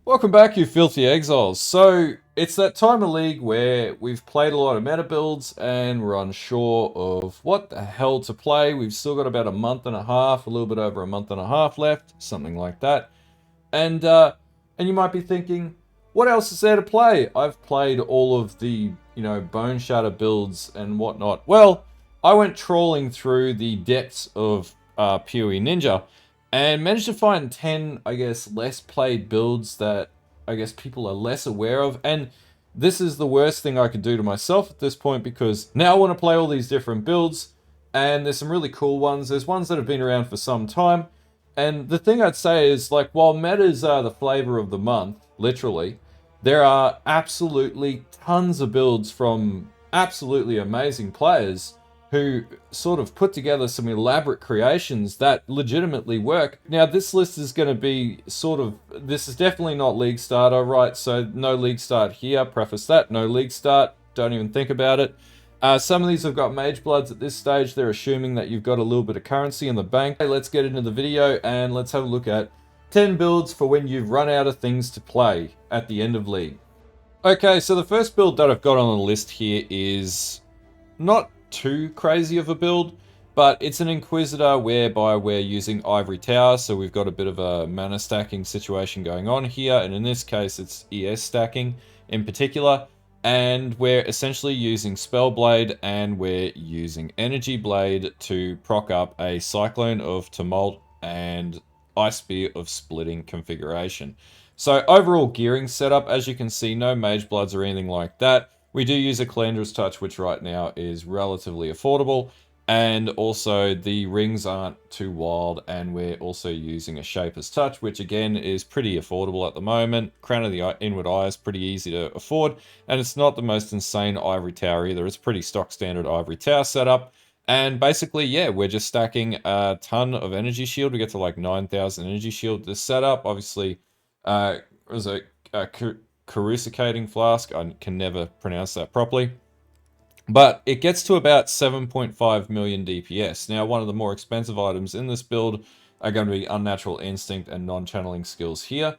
Welcome back, you filthy exiles. So, it's that time of league where we've played a lot of meta builds and we're unsure of what the hell to play. We've still got about a month and a half, a little bit over a month and a half left, something like that. And you might be thinking, what else is there to play? I've played all of the, Bone Shatter builds and whatnot. Well, I went trawling through the depths of PoE Ninja and managed to find 10, I guess, less played builds that I guess people are less aware of. And this is the worst thing I could do to myself at this point because now I want to play all these different builds and there's some really cool ones. There's ones that have been around for some time. And the thing I'd say is, like, while metas are the flavor of the month, literally, there are absolutely tons of builds from absolutely amazing players who sort of put together some elaborate creations that legitimately work. Now, this list is going to be this is definitely not League Starter, right? So no League Start here, preface that, no League Start, don't even think about it. Some of these have got Mage Bloods at this stage. They're assuming that you've got a little bit of currency in the bank. Okay, let's get into the video and let's have a look at 10 builds for when you've run out of things to play at the end of League. Okay, so the first build that I've got on the list here is not too crazy of a build, but it's an Inquisitor whereby we're using Ivory Tower, so we've got a bit of a mana stacking situation going on here, and in this case it's ES stacking in particular. And we're essentially using Spellblade and we're using Energy Blade to proc up a Cyclone of Tumult and Ice Spear of Splitting configuration. So overall gearing setup, as you can see, no Mage Bloods or anything like that. We do use a Calendra's Touch, which right now is relatively affordable. And also the rings aren't too wild, and we're also using a Shaper's Touch, which again is pretty affordable at the moment. Crown of the Inward Eye is pretty easy to afford, and it's not the most insane Ivory Tower either. It's pretty stock standard Ivory Tower setup. And basically, yeah, we're just stacking a ton of Energy Shield. We get to like 9,000 Energy Shield this setup. Obviously, there's a Coruscating Flask. I can never pronounce that properly. But it gets to about 7.5 million DPS. Now, one of the more expensive items in this build are going to be Unnatural Instinct and Non-Channeling skills here.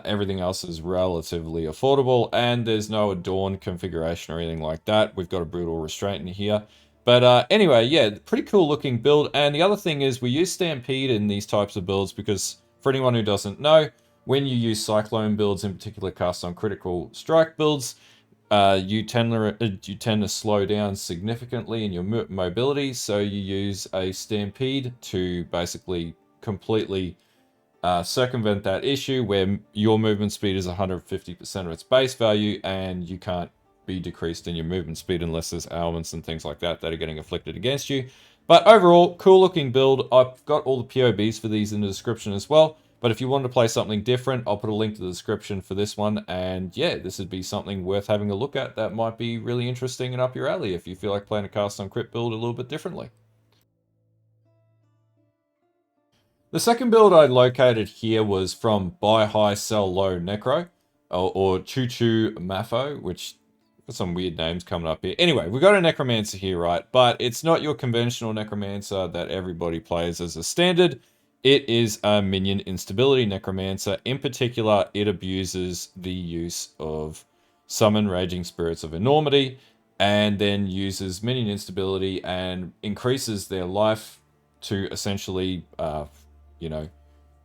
Everything else is relatively affordable, and there's no Adorn configuration or anything like that. We've got a Brutal Restraint in here. But anyway, yeah, pretty cool looking build. And the other thing is we use Stampede in these types of builds because, for anyone who doesn't know, when you use Cyclone builds, in particular cast on Critical Strike builds, you tend to slow down significantly in your mobility, so you use a Stampede to basically completely circumvent that issue where your movement speed is 150% of its base value and you can't be decreased in your movement speed unless there's ailments and things like that that are getting afflicted against you. But overall, cool looking build. I've got all the POBs for these in the description as well. But if you want to play something different, I'll put a link to the description for this one. And yeah, this would be something worth having a look at that might be really interesting and up your alley if you feel like playing a cast on crit build a little bit differently. The second build I located here was from Buy High, Sell Low Necro, or Choo Choo Mafo, which got some weird names coming up here. Anyway, we've got a Necromancer here, right? But it's not your conventional Necromancer that everybody plays as a standard. It is a Minion Instability Necromancer. In particular, it abuses the use of Summon Raging Spirits of Enormity, and then uses Minion Instability and increases their life to essentially,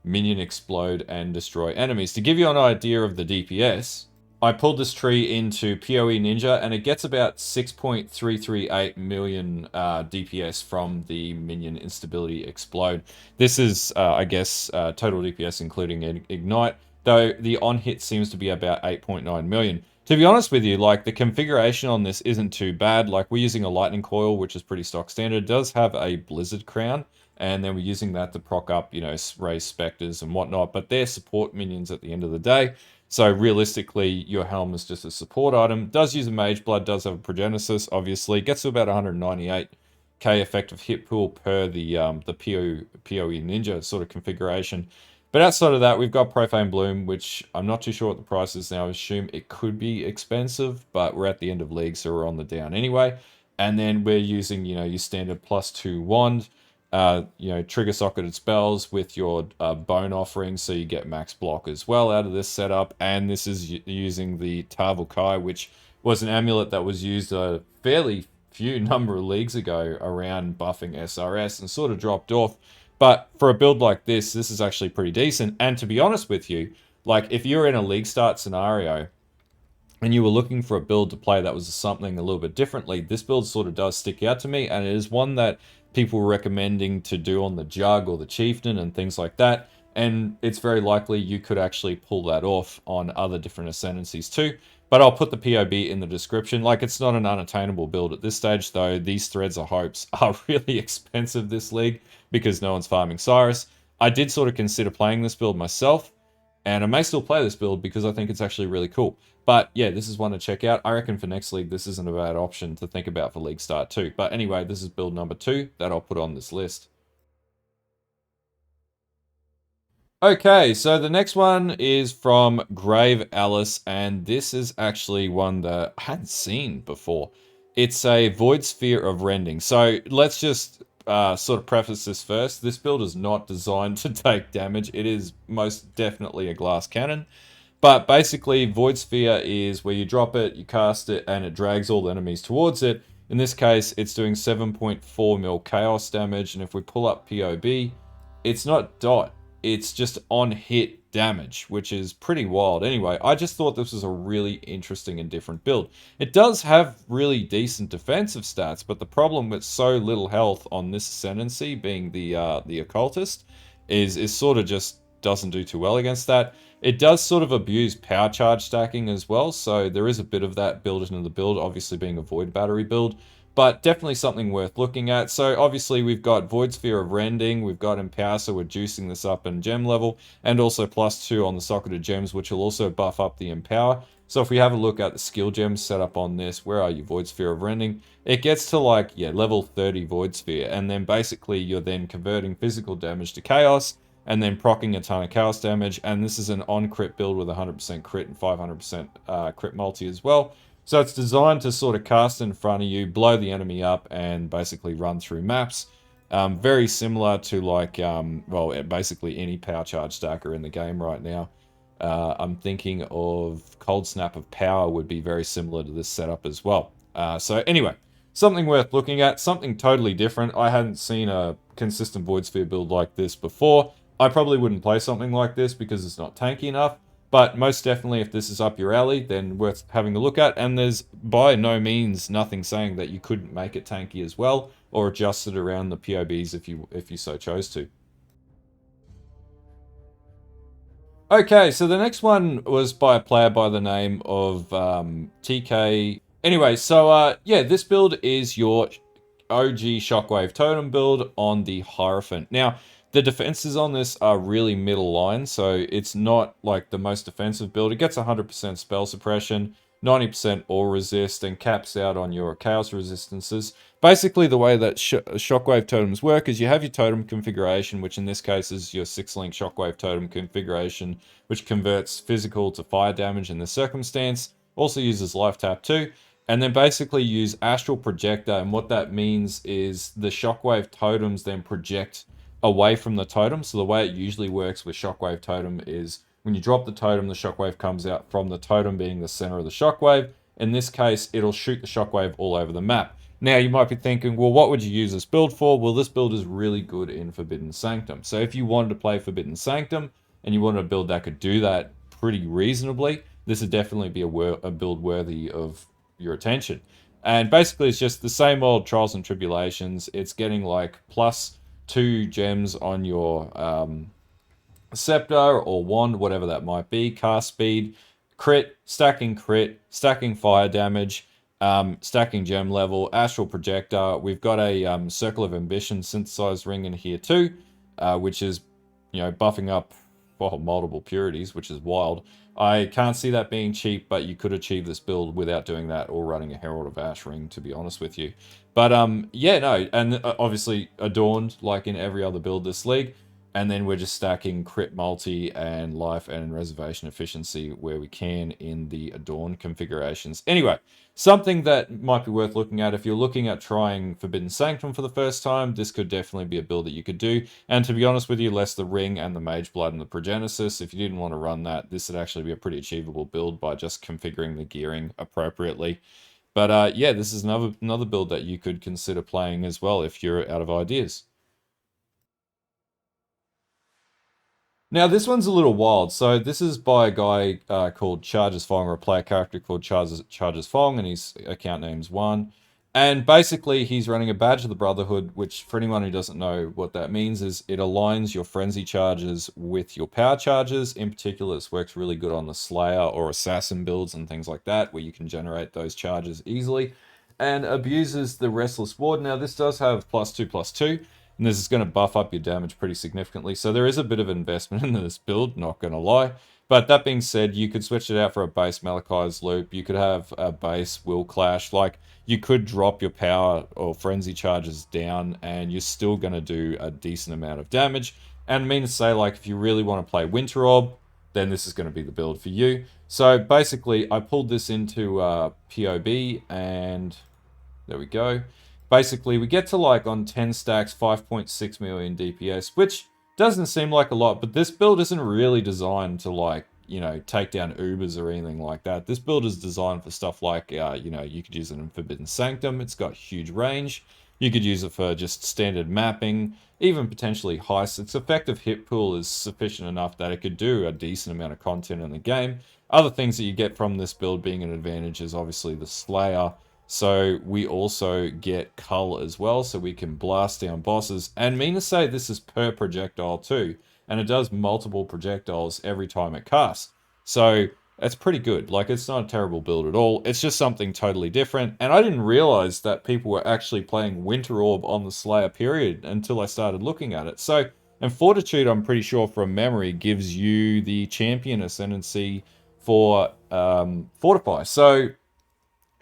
Minion explode and destroy enemies. To give you an idea of the DPS, I pulled this tree into PoE Ninja, and it gets about 6.338 million DPS from the Minion Instability Explode. This is, total DPS including Ignite, though the on-hit seems to be about 8.9 million. To be honest with you, like, the configuration on this isn't too bad. Like, we're using a Lightning Coil, which is pretty stock standard. It does have a Blizzard Crown, and then we're using that to proc up, raise Spectres and whatnot, but they're support minions at the end of the day. So realistically, your helm is just a support item. Does use a Mage Blood, does have a Progenesis, obviously. Gets to about 198k effective hit pool per the PoE Ninja sort of configuration. But outside of that, we've got Profane Bloom, which I'm not too sure what the price is now. I assume it could be expensive, but we're at the end of League, so we're on the down anyway. And then we're using, your standard +2 wand, trigger socketed spells with your bone offering, so you get max block as well out of this setup. And this is using the Tarvel Kai, which was an amulet that was used a fairly few number of leagues ago around buffing SRS and sort of dropped off. But for a build like this is actually pretty decent. And to be honest with you, like if you're in a league start scenario and you were looking for a build to play that was something a little bit differently, this build sort of does stick out to me, and it is one that people were recommending to do on the Jug or the Chieftain and things like that, and it's very likely you could actually pull that off on other different ascendancies too. But I'll put the POB in the description. Like, it's not an unattainable build at this stage, though. These Threads of Hopes are really expensive this league because no one's farming Cyrus. I did sort of consider playing this build myself, and I may still play this build because I think it's actually really cool. But yeah, this is one to check out. I reckon for next league, this isn't a bad option to think about for league start too. But anyway, this is build number 2 that I'll put on this list. Okay, so the next one is from Grave Alice, and this is actually one that I hadn't seen before. It's a Void Sphere of Rending. So let's just sort of preface this first. This build is not designed to take damage. It is most definitely a glass cannon. But basically, Void Sphere is where you drop it, you cast it, and it drags all the enemies towards it. In this case, it's doing 7.4 mil chaos damage, and if we pull up POB, it's not dot. It's just on hit damage, which is pretty wild. Anyway, I just thought this was a really interesting and different build. It does have really decent defensive stats, but the problem with so little health on this ascendancy, being the Occultist, is sort of just doesn't do too well against that. It does sort of abuse power charge stacking as well, so there is a bit of that built into the build, obviously being a Void Battery build. But definitely something worth looking at. So obviously we've got Void Sphere of Rending, we've got Empower, so we're juicing this up in gem level, and also +2 on the socketed gems, which will also buff up the Empower. So if we have a look at the skill gems set up on this, where are you, Void Sphere of Rending? It gets to like, yeah, level 30 Void Sphere, and then basically you're then converting physical damage to chaos, and then proccing a ton of chaos damage, and this is an on-crit build with 100% crit and 500% crit multi as well. So it's designed to sort of cast in front of you, blow the enemy up, and basically run through maps. Very similar to like, well, basically any power charge stacker in the game right now. I'm thinking of Cold Snap of Power would be very similar to this setup as well. So anyway, something worth looking at, something totally different. I hadn't seen a consistent Void Sphere build like this before. I probably wouldn't play something like this because it's not tanky enough. But most definitely, if this is up your alley, then worth having a look at. And there's by no means nothing saying that you couldn't make it tanky as well, or adjust it around the POBs if you so chose to. Okay, so the next one was by a player by the name of TK. Anyway, so yeah, this build is your OG Shockwave Totem build on the Hierophant. Now, the defenses on this are really middle line, so it's not like the most defensive build. It gets 100% spell suppression, 90% aura resist, and caps out on your chaos resistances. Basically, the way that Shockwave totems work is you have your totem configuration, which in this case is your 6-link Shockwave totem configuration, which converts physical to fire damage in this circumstance. Also uses life tap too. And then basically use Astral Projector, and what that means is the Shockwave totems then project away from the totem. So the way it usually works with Shockwave totem is when you drop the totem, the shockwave comes out from the totem being the center of the shockwave. In this case, it'll shoot the shockwave all over the map. Now, you might be thinking, well, what would you use this build for? Well, this build is really good in Forbidden Sanctum. So if you wanted to play Forbidden Sanctum and you wanted a build that could do that pretty reasonably, this would definitely be a build worthy of your attention. And basically, it's just the same old Trials and Tribulations. It's getting like +2 gems on your scepter or wand, whatever that might be, cast speed, crit, stacking fire damage, stacking gem level, astral projector. We've got a Circle of Ambition synthesized ring in here too, which is, you know, buffing up, well, multiple purities, which is wild. I can't see that being cheap, but you could achieve this build without doing that or running a Herald of Ash ring, to be honest with you. But yeah, no, and obviously adorned like in every other build this league. And then we're just stacking crit multi and life and reservation efficiency where we can in the Adorn configurations. Anyway, something that might be worth looking at if you're looking at trying Forbidden Sanctum for the first time, this could definitely be a build that you could do. And to be honest with you, less the Ring and the Mage Blood and the Progenesis, if you didn't want to run that, this would actually be a pretty achievable build by just configuring the gearing appropriately. But yeah, this is another build that you could consider playing as well if you're out of ideas. Now, this one's a little wild. So this is by a guy called Charges Fong, or a player character called Charges Fong, and his account name's One. And basically, he's running a Badge of the Brotherhood, which, for anyone who doesn't know what that means, is it aligns your Frenzy charges with your Power charges. In particular, this works really good on the Slayer or Assassin builds and things like that, where you can generate those charges easily. And abuses the Restless Ward. Now, this does have +2/+2. And this is going to buff up your damage pretty significantly. So there is a bit of investment in this build, not going to lie. But that being said, you could switch it out for a base Malachi's Loop. You could have a base Will Clash. Like, you could drop your power or frenzy charges down, and you're still going to do a decent amount of damage. And I mean to say, like, if you really want to play Winter Orb, then this is going to be the build for you. So basically, I pulled this into PoB, and there we go. Basically, we get to like on 10 stacks, 5.6 million DPS, which doesn't seem like a lot, but this build isn't really designed to like, you know, take down Ubers or anything like that. This build is designed for stuff like, you know, you could use it in Forbidden Sanctum. It's got huge range. You could use it for just standard mapping, even potentially heists. Its effective hit pool is sufficient enough that it could do a decent amount of content in the game. Other things that you get from this build being an advantage is obviously the Slayer. So we also get Cull as well, so we can blast down bosses. And mean to say, this is per projectile too, and it does multiple projectiles every time it casts. So that's pretty good. Like, it's not a terrible build at all. It's just something totally different. And I didn't realize that people were actually playing Winter Orb on the Slayer period until I started looking at it. So, and Fortitude, I'm pretty sure from memory, gives you the champion ascendancy for Fortify. So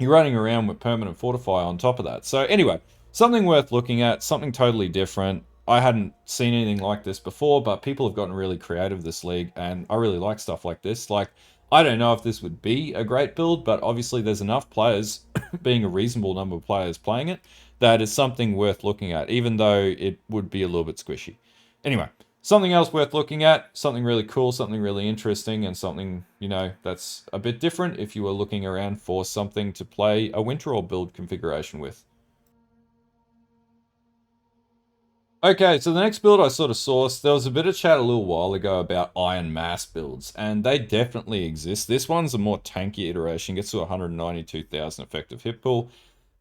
you're running around with permanent Fortify on top of that. So anyway, something worth looking at, something totally different. I hadn't seen anything like this before, but people have gotten really creative this league, and I really like stuff like this. Like, I don't know if this would be a great build, but obviously there's enough players, being a reasonable number of players playing it, that it's something worth looking at, even though it would be a little bit squishy. Anyway, something else worth looking at, something really cool, something really interesting, and something, you know, that's a bit different if you were looking around for something to play a Winter Orb build configuration with. Okay, so the next build I sort of sourced, there was a bit of chat a little while ago about Iron Mass builds, and they definitely exist. This one's a more tanky iteration, gets to 192,000 effective hit pool.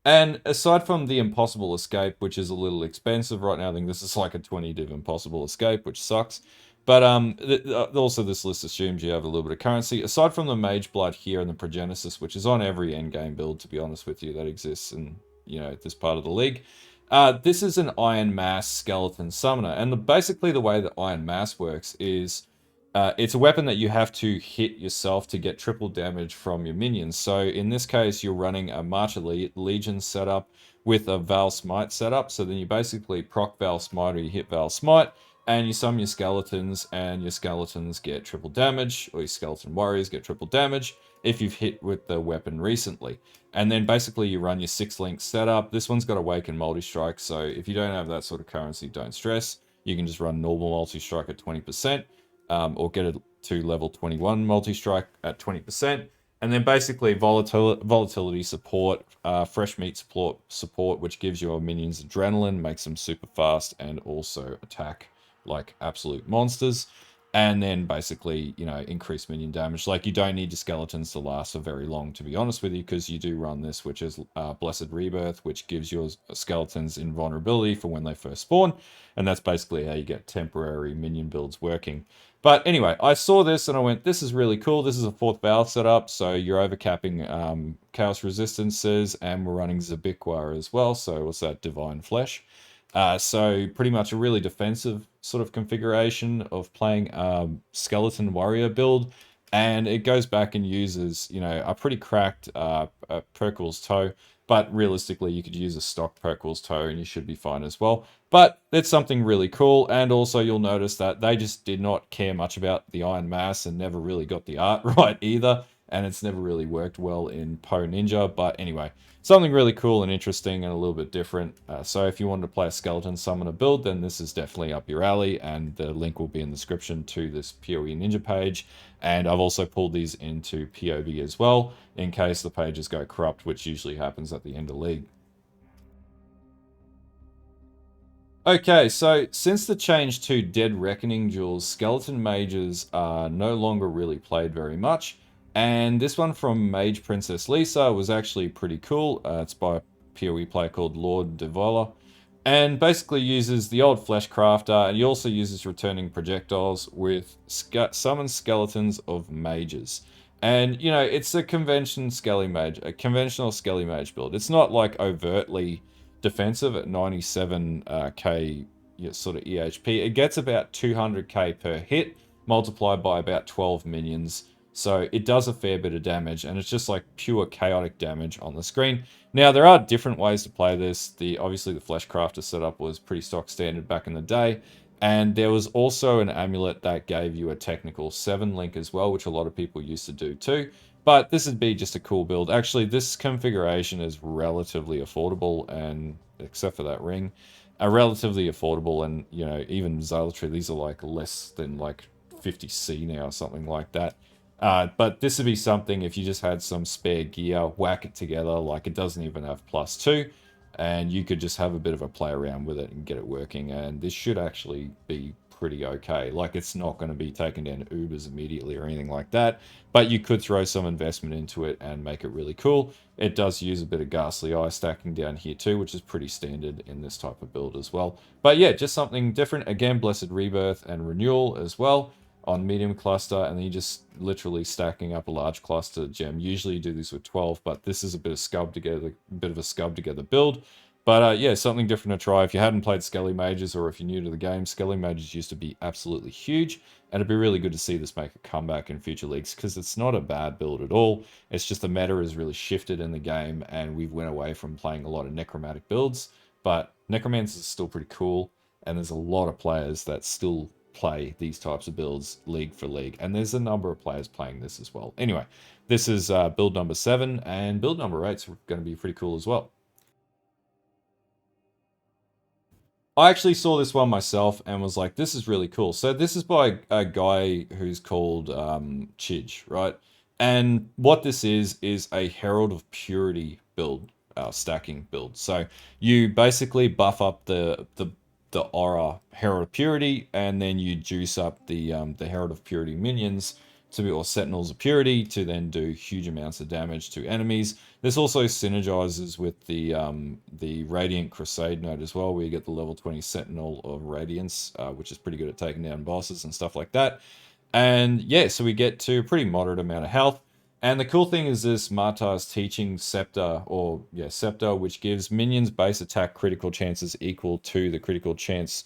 And aside from the Impossible Escape, which is a little expensive right now, I think this is like a 20 div Impossible Escape, which sucks. But also this list assumes you have a little bit of currency. Aside from the Mage Blood here and the Progenesis, which is on every endgame build, to be honest with you, that exists in, you know, this part of the league. This is an Iron Mass Skeleton Summoner. And basically the way that Iron Mass works is it's a weapon that you have to hit yourself to get triple damage from your minions. So in this case, you're running a March of Legion setup with a Val Smite setup. So then you basically proc Val Smite, or you hit Val Smite, and you summon your skeletons, and your skeletons get triple damage, or your skeleton warriors get triple damage if you've hit with the weapon recently. And then basically you run your 6-link setup. This one's got Awaken Multi-Strike, so if you don't have that sort of currency, don't stress. You can just run normal Multi-Strike at 20%. Or get it to level 21 multi-strike at 20%. And then basically volatility support, fresh meat support, which gives your minions adrenaline, makes them super fast, and also attack like absolute monsters. And then basically, you know, increase minion damage. Like, you don't need your skeletons to last for very long, to be honest with you, because you do run this, which is Blessed Rebirth, which gives your skeletons invulnerability for when they first spawn. And that's basically how you get temporary minion builds working. But anyway, I saw this and I went, this is really cool. This is a 4th Val setup, so you're overcapping Chaos Resistances, and we're running Zabiqua as well. So what's that? Divine Flesh. So pretty much a really defensive sort of configuration of playing Skeleton Warrior build. And it goes back and uses, you know, a pretty cracked Perkle's Toe. But realistically, you could use a stock Perquel's Toe and you should be fine as well. But it's something really cool, and also you'll notice that they just did not care much about the Iron Mass and never really got the art right either, and it's never really worked well in PoE Ninja. But anyway, something really cool and interesting and a little bit different. So if you wanted to play a Skeleton Summoner build, then this is definitely up your alley, and the link will be in the description to this PoE Ninja page. And I've also pulled these into POV as well, in case the pages go corrupt, which usually happens at the end of League. Okay, so since the change to Dead Reckoning duels, Skeleton Mages are no longer really played very much. And this one from Mage Princess Lisa was actually pretty cool. It's by a PoE player called Lord Devola. And basically uses the old Flesh Crafter, and he also uses returning projectiles with summon skeletons of mages. And, you know, it's a conventional Skelly Mage build. It's not like overtly defensive at 97k sort of EHP. It gets about 200k per hit, multiplied by about 12 minions. So it does a fair bit of damage, and it's just like pure chaotic damage on the screen. Now, there are different ways to play this. Obviously, the Fleshcrafter setup was pretty stock standard back in the day. And there was also an amulet that gave you a technical 7 link as well, which a lot of people used to do too. But this would be just a cool build. Actually, this configuration is relatively affordable, and except for that ring, are relatively affordable. And, you know, even Zealotry, these are like less than like 50C now or something like that. But this would be something, if you just had some spare gear, whack it together. Like, it doesn't even have +2, and you could just have a bit of a play around with it and get it working. And this should actually be pretty okay. Like, it's not going to be taken down to Ubers immediately or anything like that, but you could throw some investment into it and make it really cool. It does use a bit of Ghastly Eye stacking down here too, which is pretty standard in this type of build as well. But yeah, just something different. Again, Blessed Rebirth and Renewal as well on medium cluster, and then you just literally stacking up a large cluster gem. Usually you do this with 12, but this is a bit of a scub together build. But yeah, something different to try. If you hadn't played Skelly Mages, or if you're new to the game, Skelly Mages used to be absolutely huge, and it'd be really good to see this make a comeback in future leagues, because it's not a bad build at all. It's just the meta has really shifted in the game, and we've went away from playing a lot of necromantic builds, but Necromancer is still pretty cool, and there's a lot of players that still play these types of builds league for league, and there's a number of players playing this as well. Anyway, this is build number 7, and build number 8 is going to be pretty cool as well. I actually saw this one myself and was like, this is really cool. So this is by a guy who's called Chidge, right? And what this is a Herald of Purity build, stacking build. So you basically buff up the aura Herald of Purity, and then you juice up the Herald of Purity minions to be, or Sentinels of Purity, to then do huge amounts of damage to enemies. This also synergizes with the Radiant Crusade node as well, where you get the level 20 Sentinel of Radiance, which is pretty good at taking down bosses and stuff like that. And yeah, so we get to a pretty moderate amount of health. And the cool thing is this Martyr's Teaching Scepter, Scepter, which gives minions base attack critical chances equal to the critical chance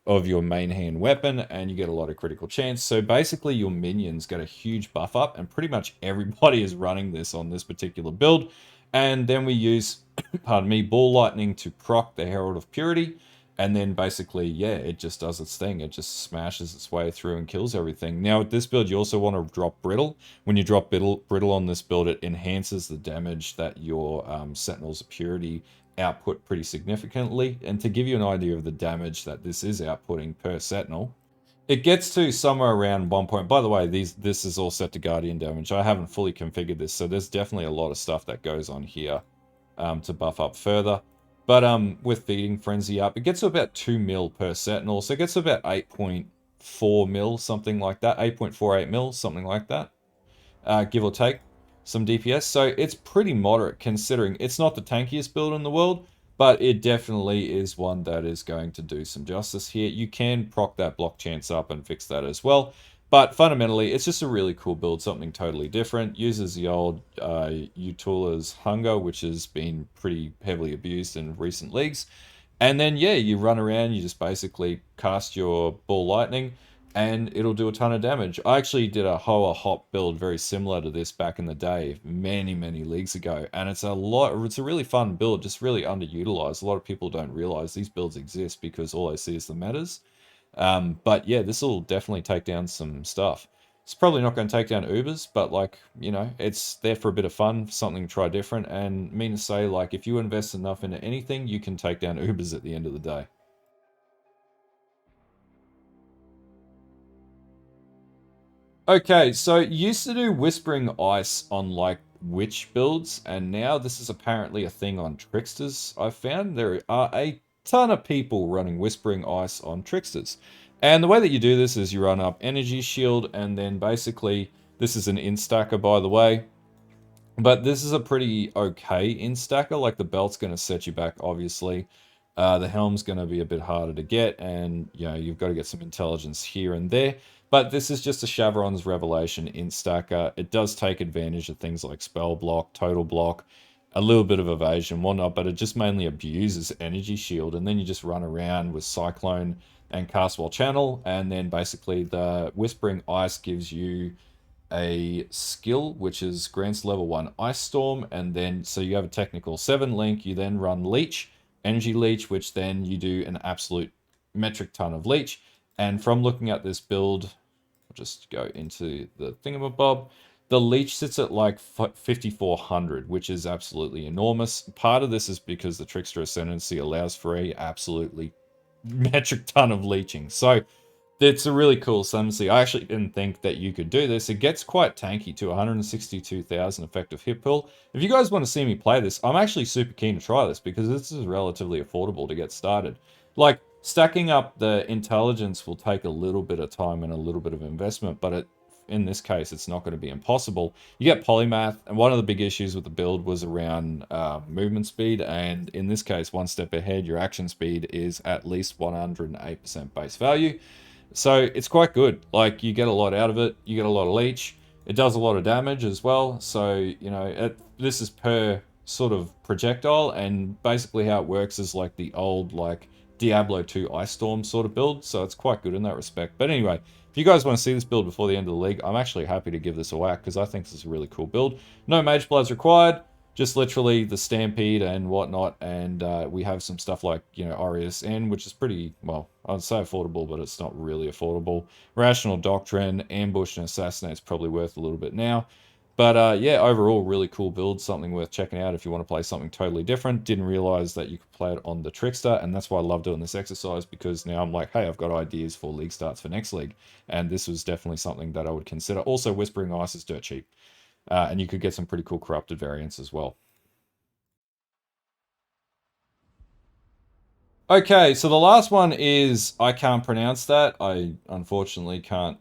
of your main hand weapon, and you get a lot of critical chance. So basically your minions get a huge buff up, and pretty much everybody is running this on this particular build. And then we use, pardon me, Ball Lightning to proc the Herald of Purity, and then basically, yeah, it just does its thing. It just smashes its way through and kills everything. Now with this build, you also want to drop Brittle. When you drop Brittle on this build, it enhances the damage that your Sentinels of Purity output pretty significantly. And to give you an idea of the damage that this is outputting per Sentinel, it gets to somewhere around 1 point. By the way, this is all set to Guardian damage. I haven't fully configured this, so there's definitely a lot of stuff that goes on here to buff up further. But with Feeding Frenzy up, it gets to about 2 mil per Sentinel, so it gets to about 8.4 mil, something like that, 8.48 mil, something like that, give or take some DPS. So it's pretty moderate, considering it's not the tankiest build in the world, but it definitely is one that is going to do some justice here. You can proc that block chance up and fix that as well. But fundamentally, it's just a really cool build, something totally different. Uses the old Utula's Hunger, which has been pretty heavily abused in recent leagues. And then, yeah, you run around, you just basically cast your Ball Lightning, and it'll do a ton of damage. I actually did a Hoa Hop build very similar to this back in the day, many, many leagues ago, and it's a really fun build, just really underutilized. A lot of people don't realize these builds exist because all they see is the metas. But yeah, this will definitely take down some stuff. It's probably not going to take down Ubers, but like, you know, it's there for a bit of fun, something to try different, and mean to say, like, if you invest enough into anything, you can take down Ubers at the end of the day. Okay, so used to do Whispering Ice on like witch builds, and now this is apparently a thing on Tricksters. I've found there are a ton of people running Whispering Ice on Tricksters. And the way that you do this is you run up Energy Shield, and then basically, this is an instacker by the way. But this is a pretty okay instacker. Like the belt's going to set you back, obviously. The helm's going to be a bit harder to get, and you know you've got to get some intelligence here and there. But this is just a Shavron's Revelation instacker. It does take advantage of things like spell block, total block, a little bit of evasion, whatnot, but it just mainly abuses energy shield, and then you just run around with Cyclone and cast while channel, and then basically the Whispering Ice gives you a skill which is grants level 1 Ice Storm, and then so you have a technical 7 link. You then run Leech, Energy Leech, which then you do an absolute metric ton of Leech. And from looking at this build, I'll just go into the thingamabob. The Leech sits at like 5,400, which is absolutely enormous. Part of this is because the Trickster Ascendancy allows for a absolutely metric ton of leeching. So it's a really cool ascendancy. I actually didn't think that you could do this. It gets quite tanky to 162,000 effective hit pool. If you guys want to see me play this, I'm actually super keen to try this because this is relatively affordable to get started. Like, stacking up the intelligence will take a little bit of time and a little bit of investment, but in this case, it's not going to be impossible. You get polymath, and one of the big issues with the build was around movement speed, and in this case, one step ahead, your action speed is at least 108% base value. So it's quite good. Like, you get a lot out of it. You get a lot of leech. It does a lot of damage as well. So, you know, this is per sort of projectile, and basically how it works is like the old, like, Diablo 2 Ice Storm sort of build. So it's quite good in that respect. But anyway, if you guys want to see this build before the end of the league, I'm actually happy to give this a whack because I think this is a really cool build. No Mage Bloods required. Just literally the Stampede and whatnot, and we have some stuff like, you know, RESN, which is pretty, well, I'd say affordable, but it's not really affordable. Rational Doctrine, Ambush, and Assassinate's probably worth a little bit now. But yeah, overall, really cool build, something worth checking out if you want to play something totally different. Didn't realize that you could play it on the Trickster, and that's why I love doing this exercise, because now I'm like, hey, I've got ideas for league starts for next league, and this was definitely something that I would consider. Also, Whispering Ice is dirt cheap. And you could get some pretty cool corrupted variants as well. Okay, so the last one is, I can't pronounce that. I unfortunately can't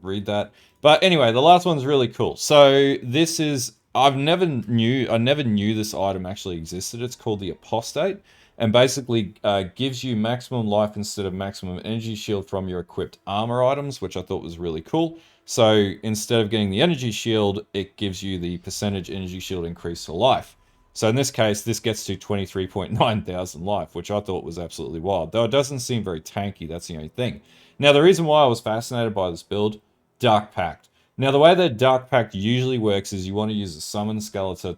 read that. But anyway, the last one's really cool. So this is, I never knew this item actually existed. It's called the Apostate, and basically gives you maximum life instead of maximum energy shield from your equipped armor items, which I thought was really cool. So instead of getting the energy shield, it gives you the percentage energy shield increase for life. So in this case, this gets to 23.9 thousand life, which I thought was absolutely wild. Though it doesn't seem very tanky, that's the only thing. Now, the reason why I was fascinated by this build, Dark Pact. Now, the way that Dark Pact usually works is you want to use a summon skeleton,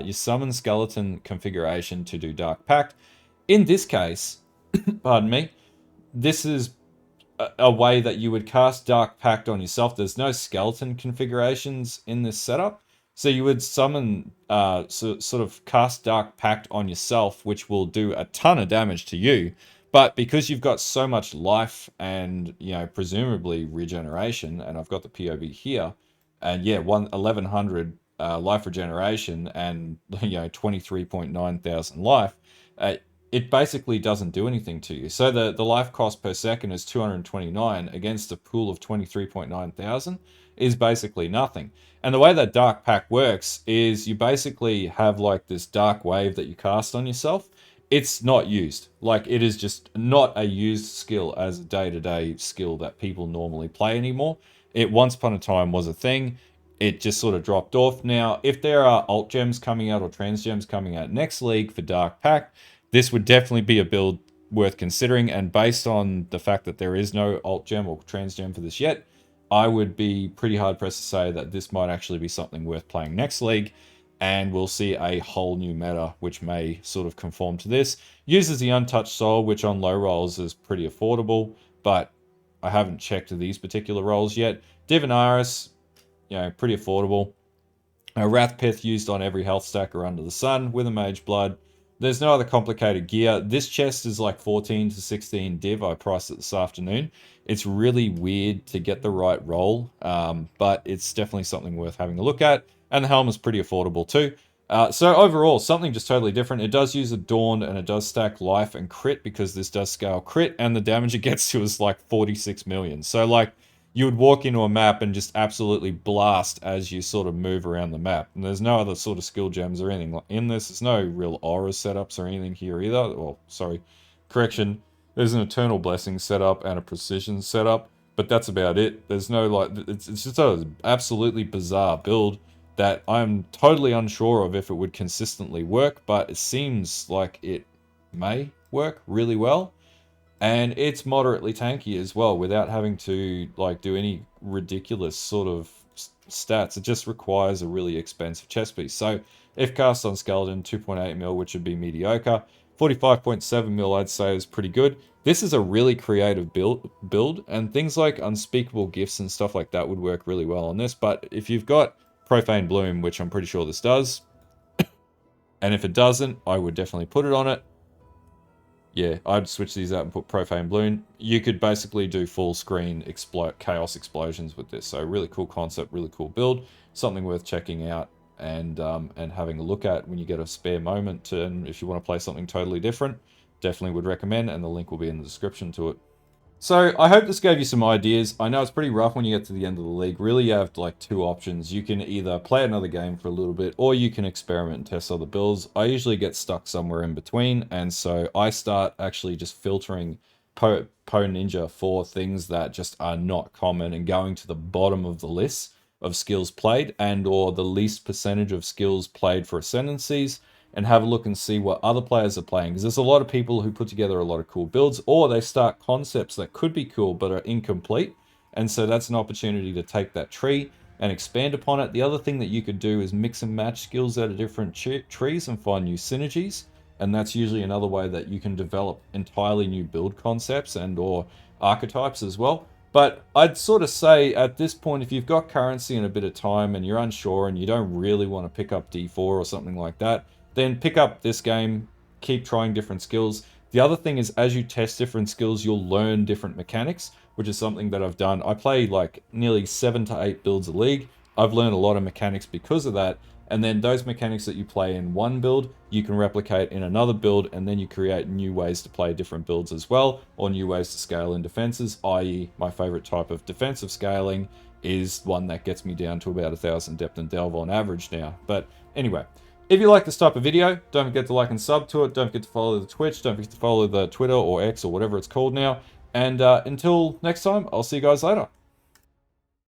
your summon skeleton configuration to do Dark Pact. In this case, pardon me, this is a way that you would cast Dark Pact on yourself. There's no skeleton configurations in this setup. So you would summon, sort of cast Dark Pact on yourself, which will do a ton of damage to you. But because you've got so much life and, you know, presumably regeneration, and I've got the POV here, and yeah, 1100 life regeneration and, you know, 23.9 thousand life, it basically doesn't do anything to you. So the life cost per second is 229 against a pool of 23.9 thousand is basically nothing. And the way that Dark Pact works is you basically have like this dark wave that you cast on yourself. It's not used. Like, it is just not a used skill as a day-to-day skill that people normally play anymore. It once upon a time was a thing. It just sort of dropped off. Now, if there are alt gems coming out or trans gems coming out next league for Dark Pact, this would definitely be a build worth considering. And based on the fact that there is no alt gem or trans gem for this yet, I would be pretty hard pressed to say that this might actually be something worth playing next league. And we'll see a whole new meta which may sort of conform to this. Uses the Untouched Soul, which on low rolls is pretty affordable, but I haven't checked these particular rolls yet. Divinaris, you know, pretty affordable. Wrathpith used on every health stacker under the sun with a Mage Blood. There's no other complicated gear. This chest is like 14 to 16 div. I priced it this afternoon. It's really weird to get the right roll, but it's definitely something worth having a look at. And the helm is pretty affordable too. So overall, something just totally different. It does use Adorned and it does stack life and crit because this does scale crit, and the damage it gets to is like 46 million. So like, you would walk into a map and just absolutely blast as you sort of move around the map. And there's no other sort of skill gems or anything in this. There's no real aura setups or anything here either. Well, sorry, correction. There's an Eternal Blessing setup and a Precision setup, but that's about it. There's no like, it's just an absolutely bizarre build that I'm totally unsure of if it would consistently work, but it seems like it may work really well. And it's moderately tanky as well without having to like do any ridiculous sort of stats. It just requires a really expensive chest piece. So if cast on Skeleton, 2.8 mil, which would be mediocre. 45.7 mil I'd say is pretty good. This is a really creative build, and things like Unspeakable Gifts and stuff like that would work really well on this. But if you've got Profane Bloom, which I'm pretty sure this does, and if it doesn't, I would definitely put it on it. Yeah, I'd switch these out and put Profane Bloom. You could basically do full screen chaos explosions with this. So really cool concept, really cool build. Something worth checking out and having a look at when you get a spare moment. And if you want to play something totally different, definitely would recommend, and the link will be in the description to it. So I hope this gave you some ideas. I know it's pretty rough when you get to the end of the league. Really, you have like two options. You can either play another game for a little bit, or you can experiment and test other builds. I usually get stuck somewhere in between, and so I start actually just filtering PoE Ninja for things that just are not common and going to the bottom of the list of skills played and or the least percentage of skills played for ascendancies, and have a look and see what other players are playing. Because there's a lot of people who put together a lot of cool builds, or they start concepts that could be cool but are incomplete. And so that's an opportunity to take that tree and expand upon it. The other thing that you could do is mix and match skills out of different trees and find new synergies. And that's usually another way that you can develop entirely new build concepts and or archetypes as well. But I'd sort of say at this point, if you've got currency and a bit of time and you're unsure and you don't really want to pick up D4 or something like that, then pick up this game, keep trying different skills. The other thing is, as you test different skills, you'll learn different mechanics, which is something that I've done. I play like nearly 7 to 8 builds a league. I've learned a lot of mechanics because of that. And then those mechanics that you play in one build, you can replicate in another build, and then you create new ways to play different builds as well, or new ways to scale in defenses, i.e. my favorite type of defensive scaling is one that gets me down to about 1,000 depth and delve on average now. But anyway, if you like this type of video, don't forget to like and sub to it. Don't forget to follow the Twitch. Don't forget to follow the Twitter or X or whatever it's called now. And until next time, I'll see you guys later.